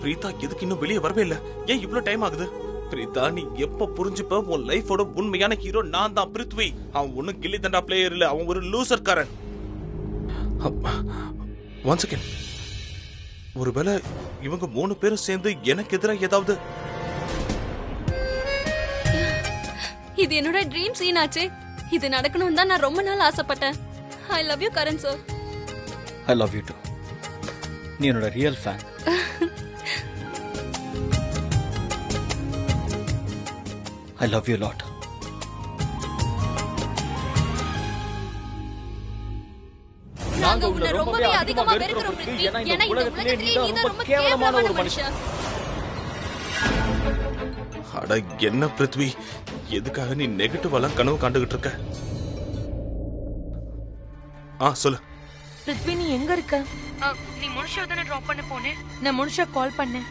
பிரீதா எதுக்கு இன்னும் வெளியே வரவே இல்ல? ஏன் இவ்ளோ டைம் ஆகுது? பிரீதா, நீ எப்ப புரிஞ்சுப்ப உன் லைஃபோட உண்மையான ஹீரோ நான் தான் பிருத்வி. அவன் ஒன்னும் கில்லி தண்டா பிளேயர் இல்ல, அவன் ஒரு லூசர்காரன். ஒன் செகண்ட், ஒருவேளை இவங்க 3 பேரும் சேர்ந்து எனக்கு எதிராக ஏதாவது? இது என்னோட ட்ரீம் சீன் ஆச்சு. இது நடக்கணும்னு தான் நான் ரொம்ப நாள் ஆசைப்பட்டேன். I love you Karan sir. I love you to. நீ என்னோட real fan. I love you a lot. நாங்க உன்னை ரொம்பவே அதிகமா வெறுக்கிறோம் பிருத்வி. ஏன்னா இந்த உலகத்திலே நீ தான் ரொம்ப கேவலமான ஒரு மனுஷன். அட என்ன பிருத்வி, எதுக்காக நீ நெகட்டிவாலாம் கனவு காண்டுகிட்டு இருக்க? சொல்லு. பிருத்வி, நீ எங்க இருக்க? நீ முனிஷா தானே டிராப் பண்ண போனே? நான் முனிஷா கால் பண்ணேன்.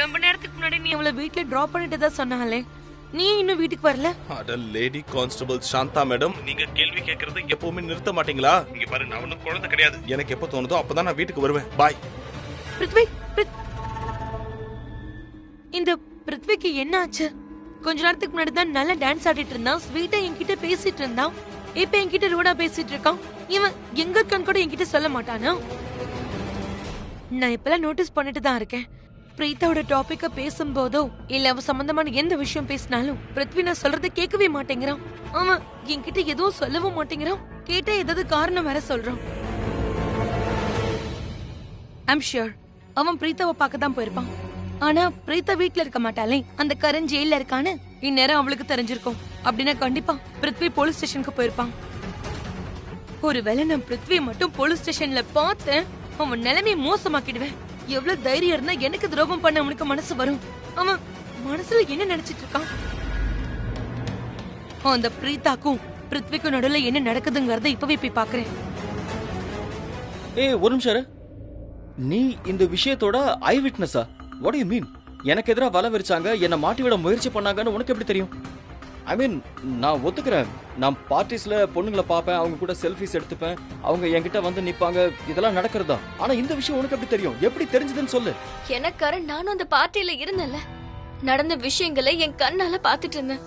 ரொம்ப நேரத்துக்கு முன்னாடி நீ அவளை வீட்ல டிராப் பண்ணிட்டு தான் சொன்னாலே. நீ இன்னும் வீட்டுக்கு வரல? அட லேடி கான்ஸ்டபிள் சாந்தா மேடம், நீங்க கேள்வி கேட்கறது எப்பவுமே நிறுத்த மாட்டீங்களா? இங்க பாரு, நான் ஒன்னும் குழந்தை கிடையாது. எனக்கு எப்ப தோணுதோ அப்பதான் நான் வீட்டுக்கு வருவேன். பாய். பிருத்வி, இந்த பிருத்விக்கு என்ன ஆச்சு? கொஞ்ச நேரத்துக்கு முன்னாடி தான் நல்லா டான்ஸ் ஆடிட்டு இருந்தான், ஸ்வீட்டா என்கிட்ட பேசிட்டு இருந்தான். இப்ப என்கிட்ட ரூடா பேசிட்டு இருக்கான். இவன் எங்க இருக்கான்னு கூட என்கிட்ட சொல்ல மாட்டானா? நான் இப்பெல்லாம் நோட்டீஸ் பண்ணிட்டு தான் இருக்கேன். பிரீத்தாவோட டாபிக்க பேசும்போதோ இல்ல அவ சம்பந்தமான எந்த விஷயம் பேசினாலும் பிருத்வி நான் சொல்றதை கேட்கவே மாட்டேங்கிறான். அவன் என்கிட்ட எதுவும் சொல்லவும் மாட்டேங்கிறான். கேட்டா ஏதாவது காரணம் வேற சொல்றான். ஐம் ஷியோர் அவன் பிரீத்தாவை பார்க்க தான் போயிருப்பான். ஆனா பிரீத்தா வீட்ல இருக்க மாட்டாளே, அந்த கரண் ஜெயில இருக்கான்னு இந்நேரம் அவளுக்கு தெரிஞ்சிருக்கும். அப்படின்னா கண்டிப்பா பிருத்வி போலீஸ் ஸ்டேஷனுக்கு போயிருப்பான். ஒருவேளை நான் பிருத்வியை மட்டும் போலீஸ் ஸ்டேஷன்ல பார்த்தேன், அவன் நிலைமையை மோசமாக்கிடுவேன். எவ்வளவு தைரியம் இருந்தா எனக்கு துரோகம் பண்ண அவனுக்கு மனசு வரும்? அவன் மனசுல என்ன நினைச்சிட்டு இருக்கான்? அந்த பிரீதாக்கும் பிருத்விக்கும் நடுவுல என்ன நடக்குதுங்கறத இப்பவே போய் பாக்குறேன். ஒரு நிமிஷம், நீ இந்த விஷயத்தோட ஐ விட்னஸா? What you mean? எனக்கு எதிராக வலை விரிச்சாங்க, என்ன மாட்டி விட முயற்சி பண்ணாங்கன்னு உனக்கு எப்படி தெரியும்? ஐ மீன், நான் ஒத்துக்கிறேன், நான் பார்ட்டிஸ்ல பொண்ணுங்களை பார்ப்பேன், அவங்க கூட செல்ஃபிஸ் எடுத்துப்பேன், அவங்க என்கிட்ட வந்து நிப்பாங்க, இதெல்லாம் நடக்கிறதா. ஆனா இந்த விஷயம் உனக்கு எப்படி தெரியும்? எப்படி தெரிஞ்சதுன்னு சொல்லு. எனக்கு நானும் அந்த பார்ட்டியில இருந்தேன்ல, நடந்த விஷயங்களை என் கண்ணால பாத்துட்டு இருந்தேன்.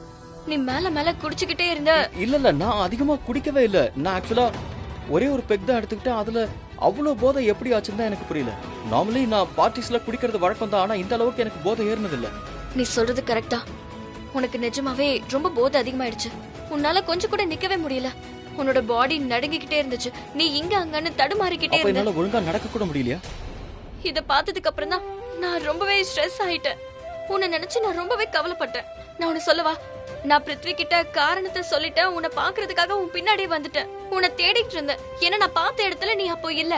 நீ மேல மேல குடிச்சுக்கிட்டே இருந்த. இல்ல, நான் அதிகமா குடிக்கவே இல்ல. நான் ஆக்சுவலா ஒரே ஒரு பெக் தான் எடுத்துக்கிட்டேன். அதுல அவ்வளவு போதை எப்படி ஆச்சுன்னு தான் எனக்கு புரியல. நார்மலி நான் பார்ட்டிஸ்ல குடிக்கிறது வழக்கம் தான், ஆனா இந்த அளவுக்கு எனக்கு போதை ஏறினது இல்ல. நீ சொல்றது கரெக்டா? உனக்கு நிஜமாவே ரொம்ப போதை அதிகமாயிடுச்சு. உன்னால கொஞ்சம் கூட நிக்கவே முடியல. உன்னோட பாடி நடுங்கிக்கிட்டே இருந்துச்சு. நீ இங்க அங்கன்னு தடுமாறிக்கிட்டே இருந்த. என்னால ஒழுங்கா நடக்க கூட முடியலையா? இத பார்த்ததுக்கு அப்புறம் தான் நான் ரொம்பவே ஸ்ட்ரெஸ் ஆயிட்டேன். உன்னை நினைச்சு நான் ரொம்பவே கவலைப்பட்டேன். நான் உன்னை சொல்லவா, நான் பிருத்வி கிட்ட காரணத்தை சொல்லிட்டேன். உன்னை பாக்குறதுக்காக உன் பின்னாடியே வந்துட்டேன். உன்னை தேடிட்டு இருந்தேன். ஏன்னா நான் பார்த்த இடத்துல நீ அப்போ இல்ல.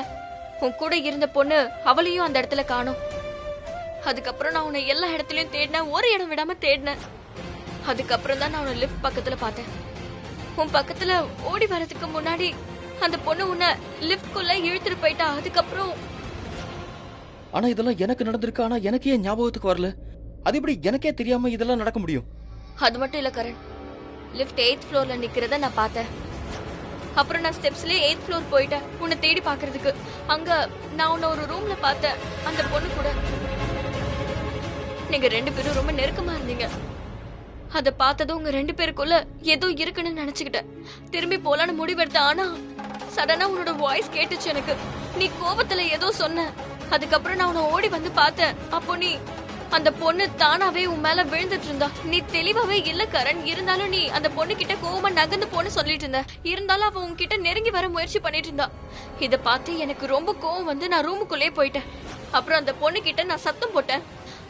உன் கூட இருந்த பொண்ணு அவளையும் அந்த இடத்துல காணோம். அதுக்கப்புறம் நான் உன்னை எல்லா இடத்துலயும் தேடினேன், ஒரு இடம் விடாம தேடினேன். அதுக்கப்புறம் தான் நான் உன்னை லிஃப்ட் பக்கத்துல பார்த்தேன். உன் பக்கத்துல ஓடி வரதுக்கு முன்னாடி அந்த பொண்ணு உன்னை லிஃப்ட்குள்ள இழுத்துட்டு போயிட்டா. அதுக்கப்புறம் ஆனா இதெல்லாம் எனக்கு நடந்திருக்கு, ஆனா எனக்கு ஏன் ஞாபகத்துக்கு வரல? அது எப்படி எனக்கே தெரியாம இதெல்லாம் நடக்க முடியும்? அது மட்டும் இல்ல கரண், லிஃப்ட் 8th ஃப்ளோர்ல நிக்கிறத நான் பார்த்தேன். அப்புறம் நான் ஸ்டெப்ஸ்லயே 8th ஃப்ளோர் போயிட்டேன் உன்னை தேடி பாக்குறதுக்கு. அங்க நான் உன்னை ஒரு ரூம்ல பார்த்தேன், அந்த பொண்ணு கூட. நீங்க 2 பேரும் ரொம்ப நெருக்கமா இருந்தீங்க. அத பார்த்ததும் உங்க 2 பேருக்குள்ள ஏதோ இருக்குன்னு நினைச்சுக்கிட்டேன். திரும்பி போலான்னு முடிவெடுத்தேன். ஆனா சடனா உன்னோட வாய்ஸ் கேட்டுச்சு எனக்கு. நீ கோபத்துல ஏதோ சொன்ன. அதுக்கப்புறம் நான் உன்னை ஓடி வந்து பார்த்தேன். அப்போ நீ அந்த பொண்ணு தானாவே உன் மேல விழுந்துட்டு இருந்தா. நீ தெளிவாவே இல்ல கரண். இருந்தாலும் நீ அந்த பொண்ணு கிட்ட கோவமா நகர்ந்து போன்னு சொல்லிட்டு இருந்த. இருந்தாலும் அவ உன்கிட்ட நெருங்கி வர முயற்சி பண்ணிட்டு இருந்தா. இத பார்த்து எனக்கு ரொம்ப கோவம் வந்து நான் ரூமுக்குள்ளே போயிட்டேன். அப்புறம் அந்த பொண்ணு கிட்ட நான் சத்தம் போட்டேன்.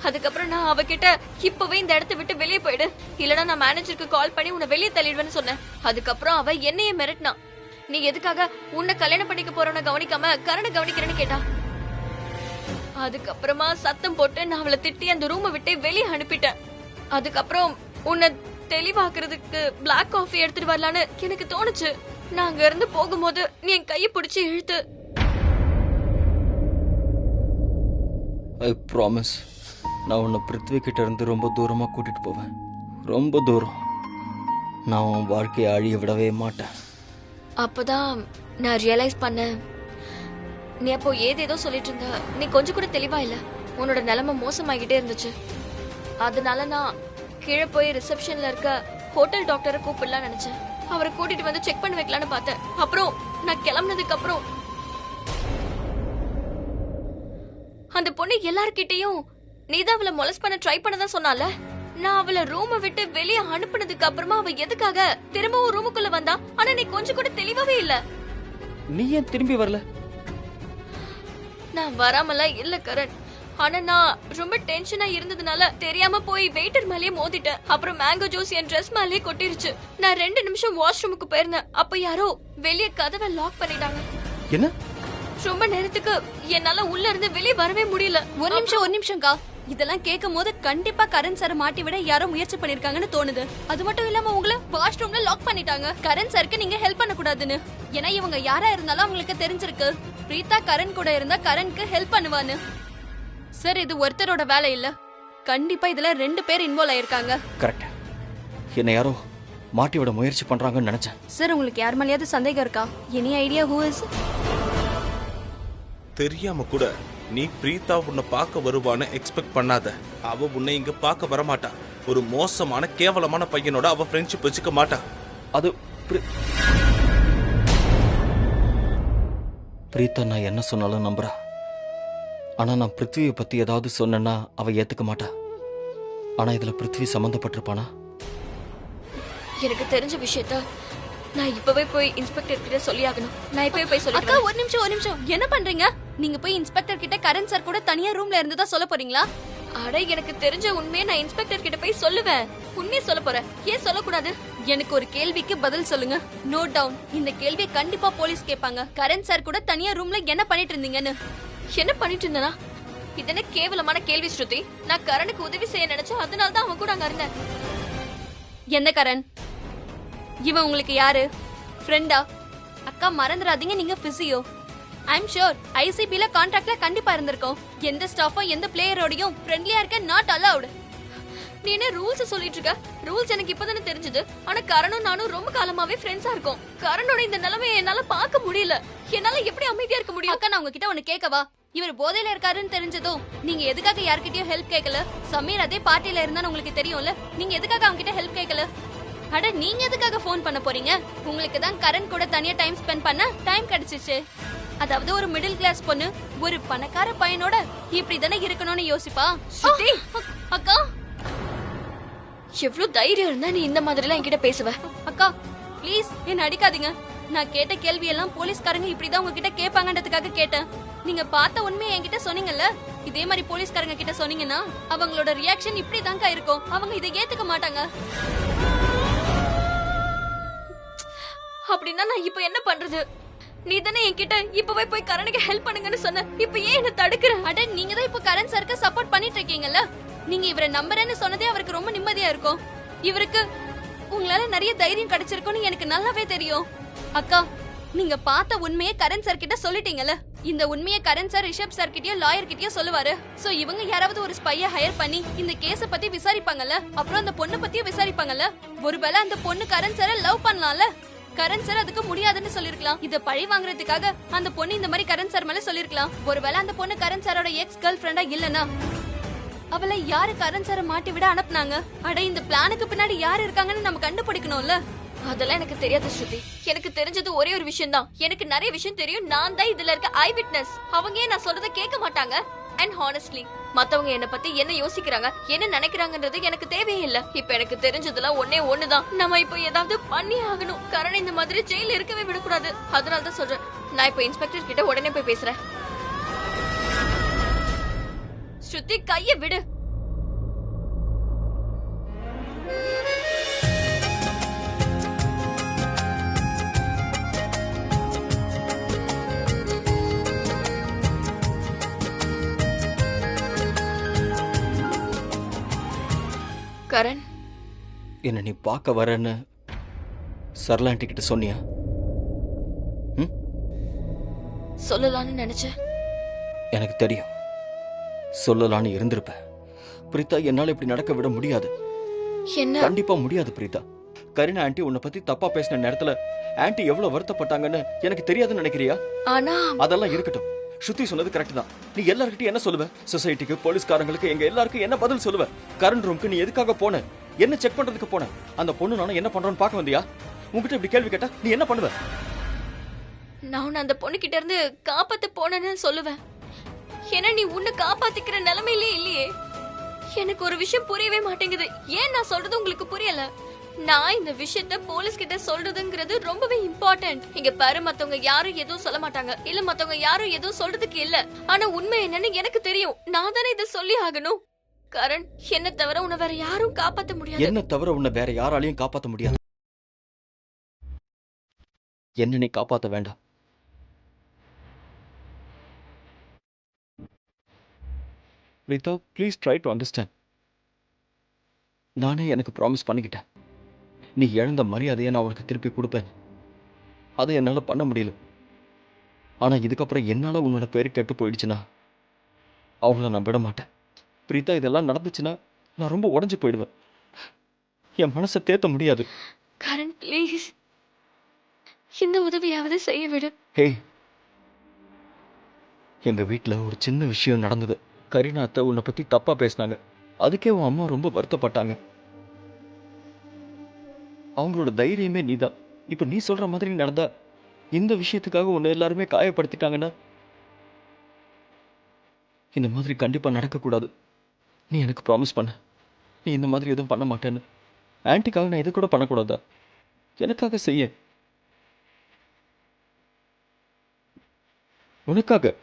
அதுக்கப்புறம் நான் அவகிட்ட இப்பவே இந்த இடத்த விட்டு வெளியே போயிடு, இல்லனா நான் மேனேஜருக்கு கால் பண்ணி உன்னை வெளியே தள்ளிடுவேன்னு சொன்னேன். அதுக்கப்புறம் அவ என்னையே மிரட்டினா. நீ எதுக்காக உன்னை கல்யாணம் பண்ணிக்க போறவன கவனிக்காம கரணை கவனிக்கிறேன்னு கேட்டா. அதுக்கப்புறமா சத்தம் போட்டு நான் அவளை திட்டி அந்த ரூமை விட்டு வெளியே அனுப்பிட்டேன். அதுக்கப்புறம் உன்னை தெளிவாக்குறதுக்கு பிளாக் காஃபி எடுத்துட்டு வரலான்னு எனக்கு தோணுச்சு. நான் அங்க இருந்து போகும்போது நீ என் கையை பிடிச்சி இழுத்து. ஐ ப்ராமிஸ், நான் உன்னை பிருத்வி கிட்ட இருந்து ரொம்ப தூரமா கூட்டிட்டு போவேன். ரொம்ப தூரம். நான் உன் வாழ்க்கையை அழிய விடவே மாட்டேன். அப்பதான் நான் ரியலைஸ் பண்ணேன், நீ அப்போ ஏதேதோ சொல்லிட்டு இருந்த. நீ கொஞ்சம் கூட தெளிவா இல்ல. உன்னோட நிலைமை மோசமாகிட்டே இருந்துச்சு. அதனால நான் கீழே போய் ரிசப்ஷன்ல இருக்க ஹோட்டல் டாக்டரை கூப்பிடலாம் நினைச்சேன். அவரை கூட்டிட்டு வந்து செக் பண்ண வைக்கலான்னு பார்த்தேன். அப்புறம் நான் கிளம்புனதுக்கு அப்புறம் அந்த பொண்ணு எல்லார்கிட்டயும் நீதான் அவளை மொலஸ்ட் பண்ண ட்ரை பண்ணதான் சொன்னால. நான் அவளை ரூமை விட்டு வெளியே அனுப்புனதுக்கு அப்புறமா அவ எதுக்காக திரும்பவும் ரூமுக்குள்ள வந்தா? ஆனா நீ கொஞ்சம் கூட தெளிவாவே இல்ல. நீ ஏன் திரும்பி வரல? நான் வராமலாம் இல்ல கரண். ஆனா நான் ரொம்ப டென்ஷனா இருந்ததுனால தெரியாம போய் வெயிட்டர் மேலேயே மோதிட்டேன். அப்புறம் மேங்கோ ஜூஸ் என் ட்ரெஸ் மேலேயே கொட்டிருச்சு. நான் 2 நிமிஷம் வாஷ்ரூமுக்கு போயிருந்தேன். அப்ப யாரோ வெளியே கதவை லாக் பண்ணிட்டாங்க. என்ன? ரொம்ப நேரத்துக்கு என்னால உள்ள இருந்து வெளியே வரவே முடியல. ஒரு நிமிஷம்க்கா, இதெல்லாம் கேட்கும் போது கண்டிப்பா கரண் சார் மாட்டி விட யாரோ முயற்சி பண்ணிருக்காங்கன்னு தோணுது. அது மட்டும் இல்லாம உங்களை வாஷ்ரூம்ல லாக் பண்ணிட்டாங்க. கரண் சாருக்கு நீங்க ஹெல்ப் பண்ண கூடாதுன்னு. ஏன்னா இவங்க யாரா இருந்தாலும் அவங்களுக்கு தெரிஞ்சிருக்கு பிரீதா கரண் கூட இருந்தா கரண்க்கு ஹெல்ப் பண்ணுவான்னு. சார் இது ஒருத்தரோட வேலை இல்ல, கண்டிப்பா இதுல 2 பேர் இன்வால்வ் ஆயிருக்காங்க. கரெக்ட். என்ன யாரோ மாட்டி விட முயற்சி பண்றாங்கன்னு நினைச்சேன். சார் உங்களுக்கு யார் மேலயாவது சந்தேகம் இருக்கா? Any idea who is? தெரியாம கூட நீ பிரீதா உன்னை பார்க்க வருவான்னு எக்ஸ்பெக்ட் பண்ணாத. அவ உன்னை இங்க பார்க்க வரமாட்டா. ஒரு மோசமான கேவலமான பையனோட அவ ஃப்ரெண்ட்ஷிப் வச்சுக்க மாட்டா. அது பிரீதா நான் என்ன சொன்னாலும் நம்புறா. ஆனா நான் பிருத்வியை பத்தி ஏதாவது சொன்னேன்னா அவ ஏத்துக்க மாட்டா. ஆனா இதுல பிருத்வி சம்பந்தப்பட்டிருப்பானா? எனக்கு தெரிஞ்ச விஷயத்த நான் இப்பவே போய் இன்ஸ்பெக்டர் கிட்ட சொல்லியாகணும். நான் இப்பவே போய் அக்கா சொல்லிடுறேன். ஒரு நிமிஷம் என்ன பண்றீங்க? நீங்க போய் இன்ஸ்பெக்டர் கிட்ட கரண் சார் கூட தனியா ரூம்ல இருந்ததா சொல்ல போறீங்களா? அட எனக்கு தெரிஞ்ச உண்மையை நான் இன்ஸ்பெக்டர் கிட்ட போய் சொல்லுவேன். உண்மையை சொல்ல போறேன். ஏன் சொல்லக்கூடாது? எனக்கு ஒரு கேள்விக்கு பதில் சொல்லுங்க. Note down. இந்த கேள்வியை கண்டிப்பா போலீஸ் கேட்பாங்க. கரண் சார் கூட தனியா ரூம்ல என்ன பண்ணிட்டு இருந்தீங்கன்னு. என்ன பண்ணிட்டு இருந்தனா? இது என்ன கேவலமான கேள்வி ஸ்ருதி. நான் கரனுக்கு உதவி செய்ய நினைச்சேன். அதனால தான் அவன் கூட அங்க இருந்தேன். எந்த கரண்? இவன் உங்களுக்கு யாரு? ஃப்ரெண்டா? அக்கா மறந்துடாதீங்க, நீங்க பிசியோ. ஐம் ஷூர் ஐசிபில கான்ட்ராக்ட்ல கண்டிப்பா இருந்திருக்கோம். எந்த ஸ்டாஃபோ எந்த பிளேயரோடையும் ஃப்ரெண்ட்லியா இருக்க நாட் அலௌட். நீ என்ன ரூல்ஸ் சொல்லிட்டு இருக்க? ரூல்ஸ் எனக்கு இப்பதானே தெரிஞ்சது. ஆனா கரனும் நானும் ரொம்ப காலமாவே ஃப்ரெண்ட்ஸா இருக்கோம். கரனோட இந்த நிலைமையை என்னால பார்க்க முடியல. என்னால எப்படி அமைதியா இருக்க முடியும்? அக்கா நான் உங்ககிட்ட ஒன்னு கேட்கவா? இவர் போதையில இருக்காருன்னு தெரிஞ்சதும் நீங்க எதுக்காக யார்கிட்டயும் ஹெல்ப் கேட்கல? சமீர் அதே பார்ட்டில இருந்தான்னு உங்களுக்கு தெரியும்ல, நீங்க எதுக்காக அவங்க கிட்ட ஹெல்ப் கேட்கல? அட நீங்க எதுக்காக ஃபோன் பண்ண போறீங்க? உங்களுக்கு தான் கரண் கூட தனியா டைம் ஸ்பெண்ட் பண்ண டைம் கிடைச்சிச்சு. அதாவது ஒரு மிடில் கிளாஸ் பொண்ணு ஒரு பணக்கார பையனோட இப்படி தானே இருக்கணும்னு யோசிப்பா. ஸ்ருதி, அக்கா எவ்வளவு தைரியம் இருந்தா நீ இந்த மாதிரி எல்லாம் என்கிட்ட பேசுவ? அக்கா ப்ளீஸ் என்ன அடிக்காதீங்க. நான் கேட்ட கேள்வி எல்லாம் போலீஸ்காரங்க இப்படிதான் உங்ககிட்ட கேட்பாங்கன்றதுக்காக கேட்டேன். நீங்க பார்த்த உண்மையை என்கிட்ட சொன்னீங்கல்ல, இதே மாதிரி போலீஸ்காரங்க கிட்ட சொன்னீங்கன்னா அவங்களோட ரியாக்ஷன் இப்படிதான்க்கா இருக்கும். அவங்க இதை ஏத்துக்க மாட்டாங்க. அப்படின்னா நான் இப்ப என்ன பண்றது? நீ தானே என்கிட்ட இப்பவே போய் கரனுக்கு ஹெல்ப் பண்ணுங்கன்னு சொன்ன. இப்ப ஏன் என்ன தடுக்குற? அட நீங்க தான் இப்ப கரண் சாருக்கு சப்போர்ட் பண்ணிட்டு இருக்கீங்கல்ல. நீங்க இவரை நம்புறேன்னு சொன்னதே அவருக்கு ரொம்ப நிம்மதியா இருக்கும். இவருக்கு உங்களால நிறைய தைரியம் கிடைச்சிருக்கும்னு எனக்கு நல்லாவே தெரியும். அக்கா நீங்க பார்த்த உண்மையை கரண் சார் கிட்ட சொல்லிட்டீங்கல்ல. இந்த உண்மையை கரண் சார் ரிஷப் சார் கிட்டயோ லாயர் கிட்டயோ சொல்லுவாரு. சோ இவங்க யாராவது ஒரு ஸ்பைய ஹையர் பண்ணி இந்த கேஸ பத்தி விசாரிப்பாங்கல்ல. அப்புறம் அந்த பொண்ணு பத்தியும் விசாரிப்பாங்கல்ல. ஒருவேளை அந்த பொண்ணு கரண் சாரை லவ் பண்ணலாம்ல. கரண் சார் அதுக்கு முடியாதுன்னு சொல்லிருக்கலாம். இத பழி வாங்குறதுக்காக அந்த பொண்ணு இந்த மாதிரி கரண் சார் மேல சொல்லிருக்கலாம். ஒருவேளை அந்த பொண்ணு கரண் சாரோட எக்ஸ் கேர்ள் ஃப்ரெண்டா இல்லனா அவளை யாரு கரண் சாரை மாட்டி விட அனுப்புனாங்க? அட இந்த பிளானுக்கு பின்னாடி யாரு இருக்காங்கன்னு நம்ம கண்டுபிடிக்கணும்ல. அதெல்லாம் எனக்கு தெரியாது ஸ்ருதி. எனக்கு தெரிஞ்சது ஒரே ஒரு விஷயம் தான். எனக்கு நிறைய விஷயம் தெரியும். நான் தான் இதுல இருக்க ஐ விட்னஸ். அவங்க ஏன் நான் சொல்றத கேட்க மாட்டாங்க? அண்ட் ஹானஸ்ட்லி மத்தவங்க என்ன பத்தி என்ன யோசிக்கிறாங்க, என்ன நினைக்கிறாங்கன்றது எனக்கு தேவையே இல்ல. இப்ப எனக்கு தெரிஞ்சதெல்லாம் ஒண்ணுதான். நம்ம இப்ப ஏதாவது பண்ணி ஆகணும். கரண் இந்த மாதிரி ஜெயில இருக்கவே விடக்கூடாது. அதனாலதான் சொல்றேன். நான் இப்ப இன்ஸ்பெக்டர் கிட்ட உடனே போய் பேசுறேன். ஸ்ருதி கைய விடு. கரண் என்ன நீ பார்க்க வரேன்னு சரளாண்டி கிட்ட சொன்னியா? சொல்லலாம்னு நினைச்சேன். எனக்கு தெரியும் சொல்லலான்னு இருந்திருப்ப. பிரீதா என்னால இப்படி நடக்க விட முடியாது. என்ன? கண்டிப்பா முடியாது பிரீதா. கரீனா ஆண்டி உன்னை பத்தி தப்பா பேசின நேரத்துல ஆண்டி எவ்வளவு வருத்தப்பட்டாங்கன்னு எனக்கு தெரியாதுன்னு நினைக்கிறியா? ஆனா அதெல்லாம் இருக்கட்டும். ஸ்ருதி சொன்னது கரெக்ட் தான். நீ எல்லார்கிட்டயும் என்ன சொல்லுவ? சொசைட்டிக்கு, போலீஸ்காரங்களுக்கு, எங்க எல்லாருக்கும் என்ன பதில் சொல்லுவ? கரண்ட் ரூமுக்கு நீ எதுக்காக போன? என்ன செக் பண்றதுக்கு போன? அந்த பொண்ணு நானும் என்ன பண்றோம்னு பார்க்க வந்தியா? உன்கிட்ட இப்படி கேள்வி கேட்டா நீ என்ன பண்ணுவ? நான் உன்னை அந்த பொண்ணு கிட்ட இருந்து காப்பாத்த போனேன்னு சொல்லுவேன். ஏன்னா நீ உன்னை காப்பாத்திக்கிற நிலைமையிலே இல்லையே. எனக்கு ஒரு விஷயம் புரியவே மாட்டேங்குது. ஏன் நான் சொல்றது உங்களுக்கு புரியல? நான் இந்த விஷயத்த போலீஸ் கிட்ட சொல்றதுங்கிறது ரொம்பவே இம்பார்ட்டன்ட். இங்க பாரு, மத்தவங்க யாரும் எதுவும் சொல்ல மாட்டாங்க, இல்ல மத்தவங்க யாரும் எதுவும் சொல்றதுக்கு இல்ல. ஆனா உண்மை என்னன்னு எனக்கு தெரியும். நான் தானே இதை சொல்லி ஆகணும். கரண், என்ன தவிர உன்னை வேற யாரும் காப்பாத்த முடியாது. என்ன தவிர உன்னை வேற யாராலையும் காப்பாத்த முடியாது. என்ன நீ காப்பாத்த வேண்டாம். Rita, please try to understand. நானே எனக்கு ப்ராமிஸ் பண்ணிக்கிட்டேன், நீ இழந்த மரியாதையை நான் உனக்கு திருப்பி கொடுப்பேன். அதை என்னால் பண்ண முடியல. ஆனால் இதுக்கப்புறம் என்னால் உன்னோட பேரு கெட்டு போயிடுச்சுன்னா அவங்கள நான் விட மாட்டேன். பிரீதா, இதெல்லாம் நடந்துச்சுன்னா நான் ரொம்ப உடஞ்சி போயிடுவேன். என் மனசை தேத்த முடியாது. கரண், ப்ளீஸ் இந்த உதவியாவது செய்ய விடு. ஹே, எங்கள் வீட்டில் ஒரு சின்ன விஷயம் நடந்தது. கரீனா அத்தை உன்னை பற்றி தப்பாக பேசினாங்க. அதுக்கே உன் அம்மா ரொம்ப வருத்தப்பட்டாங்க. அவங்களோட தைரியமே நீதான். இப்போ நீ சொல்கிற மாதிரி நடந்தா இந்த விஷயத்துக்காக உன்னை எல்லாருமே காயப்படுத்திட்டாங்கன்னா இந்த மாதிரி கண்டிப்பாக நடக்கக்கூடாது. நீ எனக்கு ப்ராமிஸ் பண்ண, நீ இந்த மாதிரி எதுவும் பண்ண மாட்டேன்னு. ஆன்ட்டிக்காக நான் எது கூட பண்ணக்கூடாதா? எனக்காக செய்ய, உனக்காக.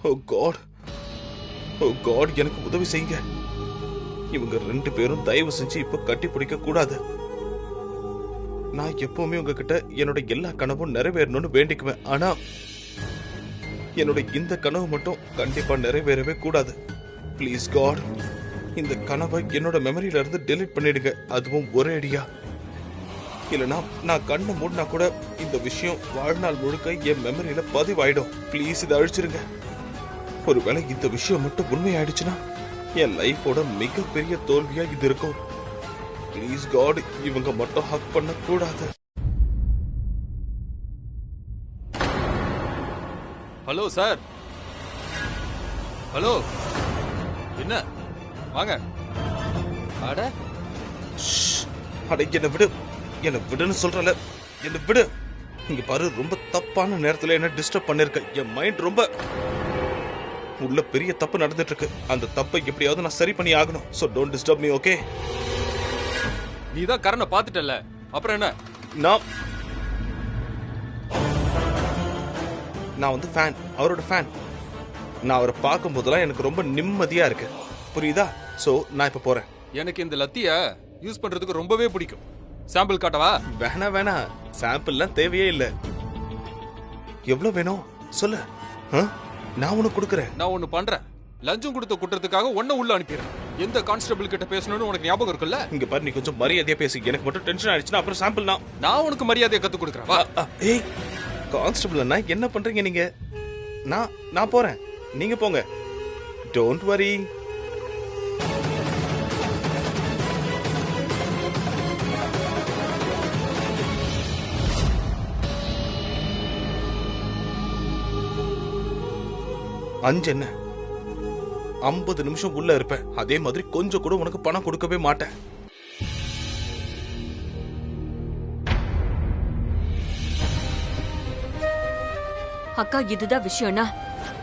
ஓ காட், ஓ காட், எனக்கு உதவி செய்யுங்க. இவங்க 2 பேரும் தயவு செஞ்சு இப்ப கட்டி பிடிக்க கூடாது. நான் எப்பவுமே உங்ககிட்ட என்னோட எல்லா கனவும் நிறைவேறணும்னு வேண்டிக்குவேன். ஆனா என்னோட இந்த கனவு மட்டும் கண்டிப்பா நிறைவேறவே கூடாது. ப்ளீஸ் காட், இந்த கனவை என்னோட மெமரியில இருந்து டெலீட் பண்ணிடுங்க. அதுவும் ஒரே அடியா. இல்லைனா நான் கண்ணை மூடினா கூட இந்த விஷயம் வாழ்நாள் முழுக்க என் மெமரியில பதிவாயிடும். ப்ளீஸ் இதை அழிச்சிருங்க. ஒருவேளை இந்த விஷயம் மட்டும் உண்மையாயிடுச்சுன்னா என் லைஃபோட மிகப்பெரிய தோல்வியா இது இருக்கும். ப்ளீஸ் காட், இவங்க மட்டும் ஹக் பண்ண கூடாது. ஹலோ சார், ஹலோ, என்ன வாங்க. அட அட, என்ன விடு, என்ன விடுன்னு சொல்றல, என்ன விடு. இங்க பாரு, ரொம்ப தப்பான நேரத்துல என்ன டிஸ்டர்ப் பண்ணிருக்க. என் மைண்ட் ரொம்ப உள்ள பெரிய தப்பு நடந்துட்டு இருக்கு. அந்த தப்பை எப்படியாவது நான் சரி பண்ணி ஆகணும். So don't disturb me, okay? நீ தான் கரனை பாத்துட்டல, அப்புறம் என்ன? நான் வந்து ஃபேன், அவரோட ஃபேன். நான் அவரை பார்க்கும் போதெல்லாம் எனக்கு ரொம்ப நிம்மதியா இருக்கு, புரியுதா? சோ நான் இப்ப போறேன். எனக்கு இந்த லத்திய யூஸ் பண்றதுக்கு ரொம்பவே பிடிக்கும். சாம்பிள் காட்டவா? வேணா, சாம்பிள்லாம் தேவையே இல்ல. எவ்வளவு வேணும் சொல்லு, நான் உனக்கு கொடுக்குறேன். நான் ஒண்ணு பண்றேன், லஞ்சம் கொடுத்த குற்றத்துக்காக ஒன்ன உள்ள அனுப்பிடுறேன். எந்த கான்ஸ்டபிள் கிட்ட பேசணும்னு உனக்கு ஞாபகம் இருக்குல்ல? இங்க பாரு, நீ கொஞ்சம் மரியாதையா பேசு. எனக்கு மட்டும் டென்ஷன் ஆயிடுச்சுன்னா அப்புறம் சாம்பிள் நான் உனக்கு மரியாதையை கத்து கொடுக்குறேன். வா. ஏய் கான்ஸ்டபிள் அண்ணா, என்ன பண்றீங்க நீங்க? நான் போறேன், நீங்க போங்க. Don't worry. அஞ்சு என்ன 50 நிமிஷம் உள்ள இருப்பேன். அதே மாதிரி கொஞ்சம் கூட உனக்கு பணம் கொடுக்கவே மாட்டேன். அக்கா, இதுதான் விஷயம்னா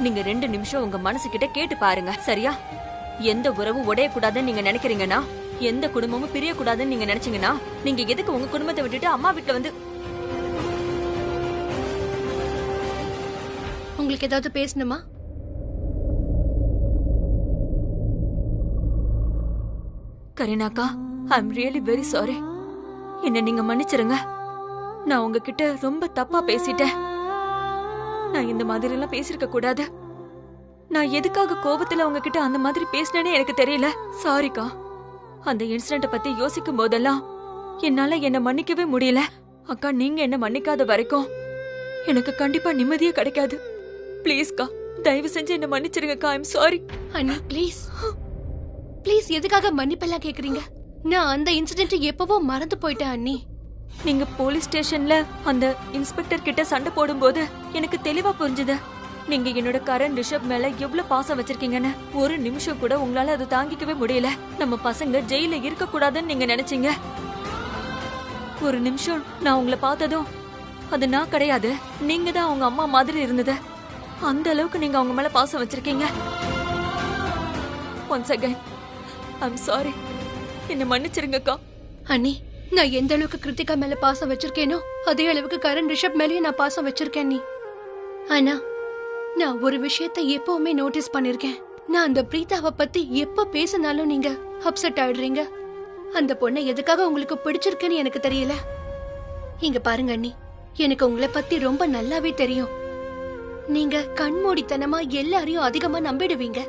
நீங்க 2 நிமிஷம் உங்க மனசு கிட்ட கேட்டு பாருங்க, சரியா? எந்த உறவும் உடைய கூடாதுன்னு நீங்க நினைக்கிறீங்கன்னா, எந்த குடும்பமும் பிரிய கூடாதுன்னு நீங்க நினைச்சீங்கன்னா, நீங்க எதுக்கு உங்க குடும்பத்தை விட்டுட்டு அம்மா வீட்டுல வந்து உங்களுக்கு ஏதாவது பேசணுமா? கரீனாக்கா, ஐ அம் ரியலி வெரி சாரி. என்ன நீங்க மன்னிச்சிருங்க. நான் உங்ககிட்ட ரொம்ப தப்பா பேசிட்டேன். நான் இந்த மாதிரி எல்லாம் பேசிருக்க கூடாது. நான் எதுக்காக கோபத்துல உங்ககிட்ட அந்த மாதிரி பேசினேன்னு எனக்கு தெரியல. சாரிக்கா. அந்த இன்சிடென்ட் பத்தி யோசிக்கும் போதெல்லாம் என்னால என்ன மன்னிக்கவே முடியல. அக்கா, நீங்க என்ன மன்னிக்காத வரைக்கும் எனக்கு கண்டிப்பா நிம்மதியே கிடைக்காது. ப்ளீஸ்க்கா, தயவு செஞ்சு என்ன மன்னிச்சிருங்கக்கா. ஐ அம் சாரி. அண்ணி ப்ளீஸ் ப்ளீஸ், எதுக்காக மன்னிப்பெல்லாம் கேக்குறீங்க? நான் அந்த இன்சிடென்ட் எப்பவோ மறந்து போயிட்டேன் அண்ணி. நீங்க போலீஸ் ஸ்டேஷன்ல அந்த இன்ஸ்பெக்டர் கிட்ட சண்டை போடும்போது எனக்கு தெளிவா புரிஞ்சுது. நீங்க என்னோட கரண் ரிஷப் மேல எவ்வளவு பாசம் வச்சிருக்கீங்கன்னு. ஒரு நிமிஷம் கூட உங்களால அது தாங்கிக்கவே முடியல. நம்ம பசங்க ஜெயில இருக்க கூடாதுன்னு நீங்க நினைச்சீங்க. ஒரு நிமிஷம் நான் உங்களை பார்த்ததும் அது நான் கிடையாது, நீங்க தான் அவங்க அம்மா மாதிரி இருந்தது. அந்த அளவுக்கு நீங்க அவங்க மேல பாசம் வச்சிருக்கீங்க. Once again I'm sorry. என்ன மன்னிச்சிருங்கக்கா. அண்ணி, நான் எந்த அளவுக்கு கிருத்திகா மேல பாசம் வச்சிருக்கேனோ அதே அளவுக்கு கரண் ரிஷப் மேலயும் நான் பாசம் வச்சிருக்கேன் நீ. ஆனா நான் ஒரு விஷயத்தை எப்பவுமே நோட்டீஸ் பண்ணிருக்கேன். நான் அந்த பிரீதாவை பத்தி எப்ப பேசினாலும் நீங்க அப்செட் ஆயிடுறீங்க. அந்த பொண்ணை எதுக்காக உங்களுக்கு பிடிச்சிருக்குன்னு எனக்கு தெரியல. இங்க பாருங்க அண்ணி, எனக்கு உங்களை பத்தி ரொம்ப நல்லாவே தெரியும். நீங்க கண்மூடித்தனமா எல்லாரையும் அதிகமா நம்பிடுவீங்க.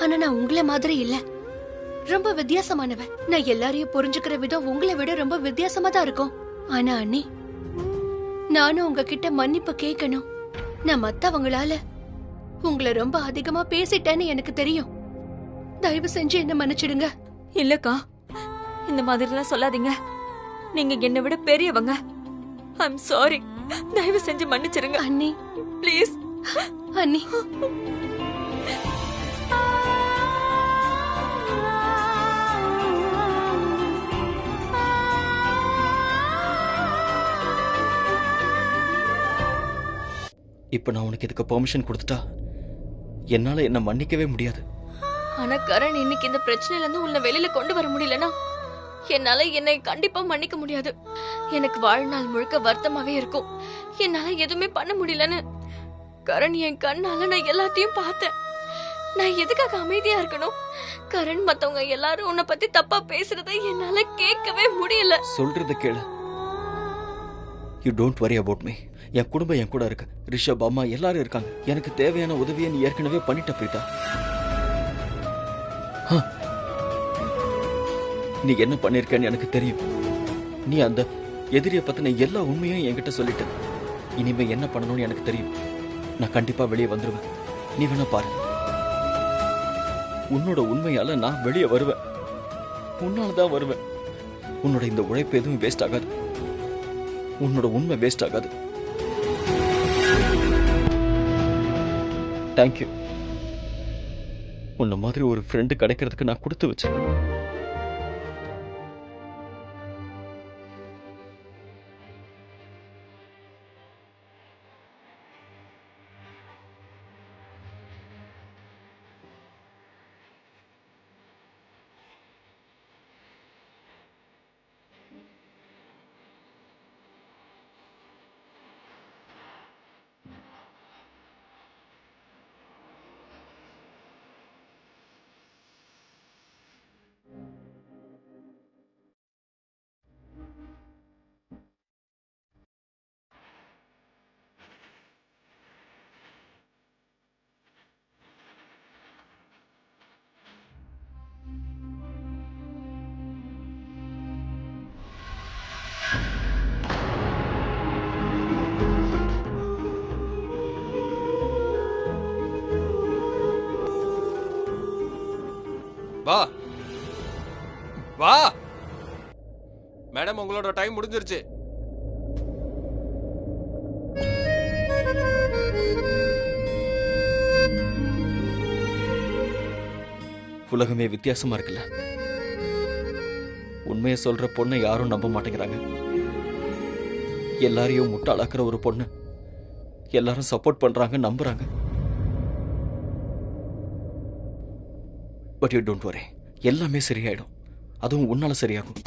ஆனா நான் உங்களை மாதிரி இல்ல, ரொம்ப வித்தியாசமானவன். நான் எல்லாரையும் புரிஞ்சுக்கிற விதம் உங்களை விட ரொம்ப வித்தியாசமா தான் இருக்கும். ஆனா அண்ணி, நானும் உங்ககிட்ட மன்னிப்பு கேட்கணும். நான் மத்தவங்களால உங்களை ரொம்ப அதிகமா பேசிட்டேன்னு எனக்கு தெரியும். தயவு செஞ்சு என்ன மன்னிச்சிடுங்க. இல்லக்கா, இந்த மாதிரிலாம் சொல்லாதீங்க. நீங்க என்னை விட பெரியவங்க. I'm sorry. தயவு செஞ்சு மன்னிச்சிருங்க அண்ணி, ப்ளீஸ். அண்ணி, இப்ப நான் உனக்கு இதுக்கு பெர்மிஷன் கொடுத்துட்டா என்னால என்ன மன்னிக்கவே முடியாது. ஆனா கரண், இன்னைக்கு இந்த பிரச்சனையில இருந்து உன்னை வெளியில கொண்டு வர முடியலனா என்னால என்னை கண்டிப்பா மன்னிக்க முடியாது. எனக்கு வாழ்நாள் முழுக்க வருத்தமாவே இருக்கும். என்னால எதுவுமே பண்ண முடியலன்னு. கரண், என் கண்ணால நான் எல்லாத்தையும் பார்த்தேன். நான் எதுக்காக அமைதியா இருக்கணும்? கரண், மத்தவங்க எல்லாரும் உன்னை பத்தி தப்பா பேசுறதை என்னால கேட்கவே முடியல. சொல்றது கேளு. You don't worry about me. என் குடும்பம் என் கூட இருக்கு. ரிஷப், அம்மா எல்லாரும் இருக்காங்க. எனக்கு தேவையான உதவியை நீ ஏற்கனவே பண்ணிட்ட பிரீதா. நீ என்ன பண்ணிருக்கன்னு எனக்கு தெரியும். நீ அந்த எதிரிய பத்தின எல்லா உண்மையும் என்கிட்ட சொல்லிட்ட. இனிமே என்ன பண்ணணும்னு எனக்கு தெரியும். நான் கண்டிப்பா வெளியே வந்துருவேன். நீ வேணா பாரு. உன்னோட உண்மையால நான் வெளியே வருவேன். உன்னாலதான் வருவேன். உன்னோட இந்த உழைப்பு எதுவும் வேஸ்ட் ஆகாது. உன்னோட உண்மை வேஸ்ட் ஆகாது. தேங்க்யூ. உன்ன மாதிரி ஒரு ஃப்ரெண்டு கிடைக்கிறதுக்கு நான் கொடுத்து வச்சேன். வா வா மேடம், உங்களோட டைம் முடிஞ்சிருச்சு. உலகமே வித்தியாசமா இருக்குல்ல. உண்மையை சொல்ற பொண்ணை யாரும் நம்ப மாட்டேங்கிறாங்க. எல்லாரையும் முட்டாளாக்குற ஒரு பொண்ணு எல்லாரும் சப்போர்ட் பண்றாங்க, நம்புறாங்க. பட் யூ டோன்ட் வரி, எல்லாமே சரியாயிடும். அதுவும் உன்னால சரியாகும்.